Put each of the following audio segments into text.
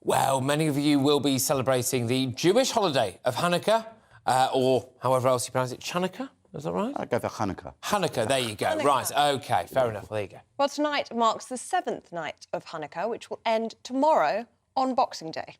Well, many of you will be celebrating the Jewish holiday of Hanukkah, or however else you pronounce it, Chanukah, is that right? I go for Hanukkah. Hanukkah, there you go. Hanukkah. Right, OK, fair enough, well, there you go. Well, tonight marks the 7th night of Hanukkah, which will end tomorrow on Boxing Day.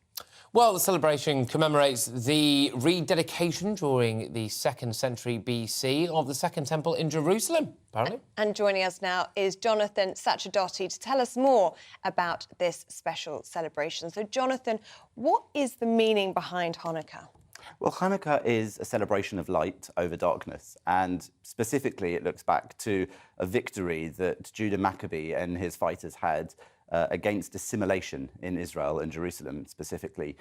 Well, the celebration commemorates the rededication during the 2nd century BC of the Second Temple in Jerusalem, apparently. And joining us now is Jonathan Sacerdoti to tell us more about this special celebration. So, Jonathan, what is the meaning behind Hanukkah? Well, Hanukkah is a celebration of light over darkness, and specifically it looks back to a victory that Judah Maccabee and his fighters had against assimilation in Israel and Jerusalem specifically.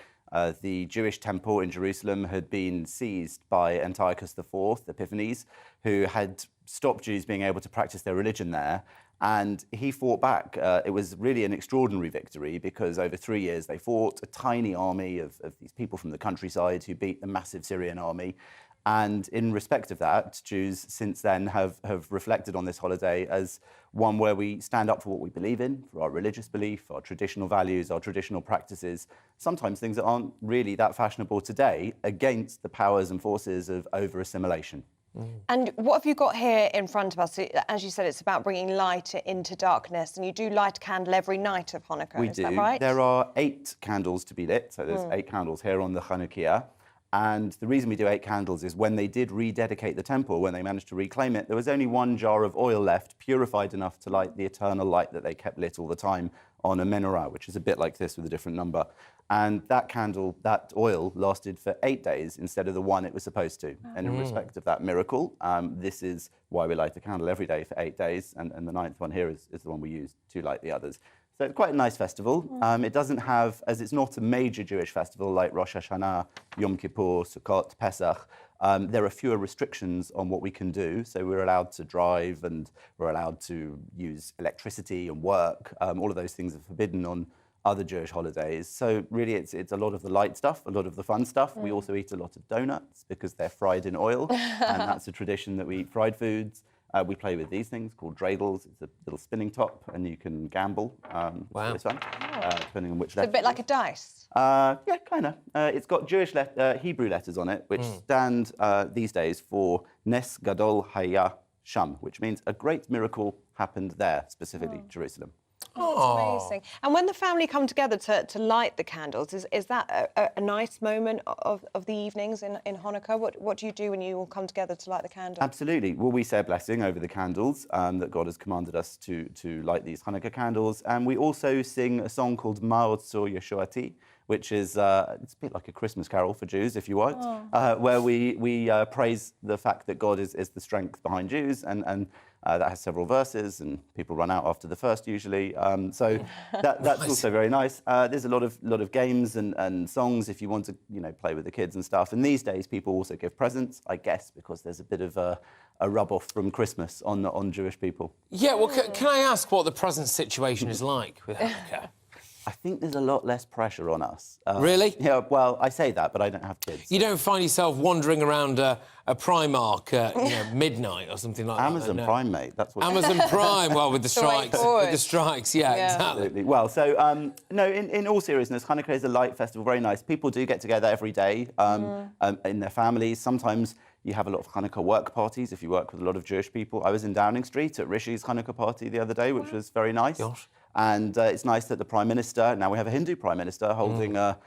The Jewish temple in Jerusalem had been seized by Antiochus IV, Epiphanes, who had stopped Jews being able to practice their religion there. And he fought back. It was really an extraordinary victory because over 3 years they fought a tiny army of these people from the countryside who beat the massive Syrian army. And in respect of that, Jews since then have reflected on this holiday as one where we stand up for what we believe in, for our religious belief, our traditional values, our traditional practices, sometimes things that aren't really that fashionable today, against the powers and forces of over-assimilation. And what have you got here in front of us? As you said, it's about bringing light into darkness, and you do light a candle every night of Hanukkah, We is do. that right? There are 8 candles to be lit, so there's 8 candles here on the Hanukkah. And the reason we do 8 candles is when they did rededicate the temple, when they managed to reclaim it, there was only 1 jar of oil left, purified enough to light the eternal light that they kept lit all the time on a menorah, which is a bit like this with a different number. And that candle, that oil, lasted for 8 days instead of the 1 it was supposed to. And in respect of that miracle, this is why we light the candle every day for 8 days. And the 9th one here is the one we use to light the others. So it's quite a nice festival. It doesn't have, as it's not a major Jewish festival like Rosh Hashanah, Yom Kippur, Sukkot, Pesach, there are fewer restrictions on what we can do. So we're allowed to drive and we're allowed to use electricity and work. All of those things are forbidden on other Jewish holidays. So really it's a lot of the light stuff, a lot of the fun stuff. We also eat a lot of donuts because they're fried in oil. And that's a tradition that we eat fried foods. We play with these things called dreidels. It's a little spinning top, and you can gamble. Wow. This one, depending on which It's letter. a bit like a dice. Yeah, kind of. It's got Hebrew letters on it, which stand these days for Nes Gadol Haya Sham, which means a great miracle happened there, specifically Jerusalem. That's amazing. And when the family come together to light the candles, is that a nice moment of the evenings in Hanukkah? What do you do when you all come together to light the candles? Absolutely. Well, we say a blessing over the candles that God has commanded us to light these Hanukkah candles. And we also sing a song called Ma'otso Yeshuati, which is it's a bit like a Christmas carol for Jews, if you want, where we praise the fact that God is the strength behind Jews, and that has several verses, and people run out after the first usually. So that's also very nice. There's a lot of games and songs if you want to play with the kids and stuff. And these days people also give presents, I guess, because there's a bit of a rub-off from Christmas on Jewish people. Yeah, well, can I ask what the present situation is like with Hanukkah? I think there's a lot less pressure on us. Really? Yeah, well, I say that, but I don't have kids. You don't find yourself wandering around a Primark at midnight or something like Amazon that? Prime, mate. That's what. Amazon Prime, well, with the strikes. With the strikes, yeah, exactly. Absolutely. Well, so, no, in all seriousness, Hanukkah is a light festival, very nice. People do get together every day in their families. Sometimes you have a lot of Hanukkah work parties if you work with a lot of Jewish people. I was in Downing Street at Rishi's Hanukkah party the other day, which was very nice. Gosh. And it's nice that the Prime Minister, now we have a Hindu Prime Minister, holding a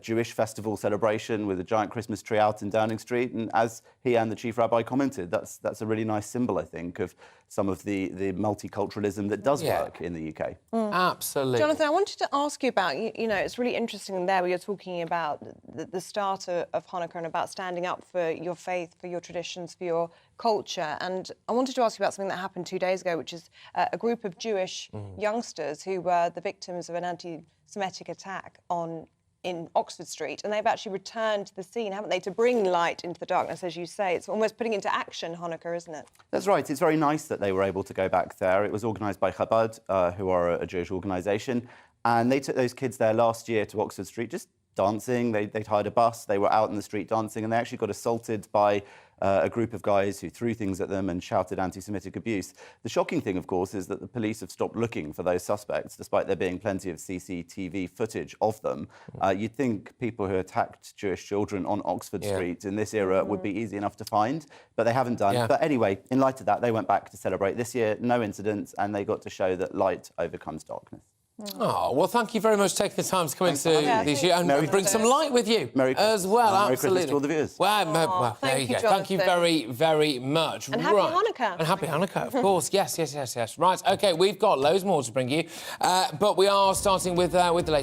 Jewish festival celebration with a giant Christmas tree out in Downing Street. And as he and the Chief Rabbi commented, that's a really nice symbol, I think, of some of the multiculturalism that does work in the UK. Absolutely. Jonathan, I wanted to ask you about, it's really interesting there where you're talking about the start of Hanukkah and about standing up for your faith, for your traditions, for your culture. And I wanted to ask you about something that happened 2 days ago, which is a group of Jewish youngsters who were the victims of an anti-Semitic attack in Oxford Street, and they've actually returned to the scene, haven't they, to bring light into the darkness, as you say. It's almost putting into action Hanukkah, isn't it? That's right. It's very nice that they were able to go back there. It was organised by Chabad, who are a Jewish organisation, and they took those kids there last year to Oxford Street, just dancing. They'd hired a bus. They were out in the street dancing, and they actually got assaulted by a group of guys who threw things at them and shouted anti-Semitic abuse. The shocking thing, of course, is that the police have stopped looking for those suspects, despite there being plenty of CCTV footage of them. You'd think people who attacked Jewish children on Oxford Street in this era would be easy enough to find, but they haven't done. But anyway, in light of that, they went back to celebrate this year, no incidents, and they got to show that light overcomes darkness. Oh, well, thank you very much for taking the time to come into this year and bring some light with you as well. Merry Absolutely. Christmas to all the viewers. Well, there you go. Thank you very, very much. And happy Hanukkah. And happy Hanukkah, of course. Yes. Right, OK, we've got loads more to bring you, but we are starting with the latest.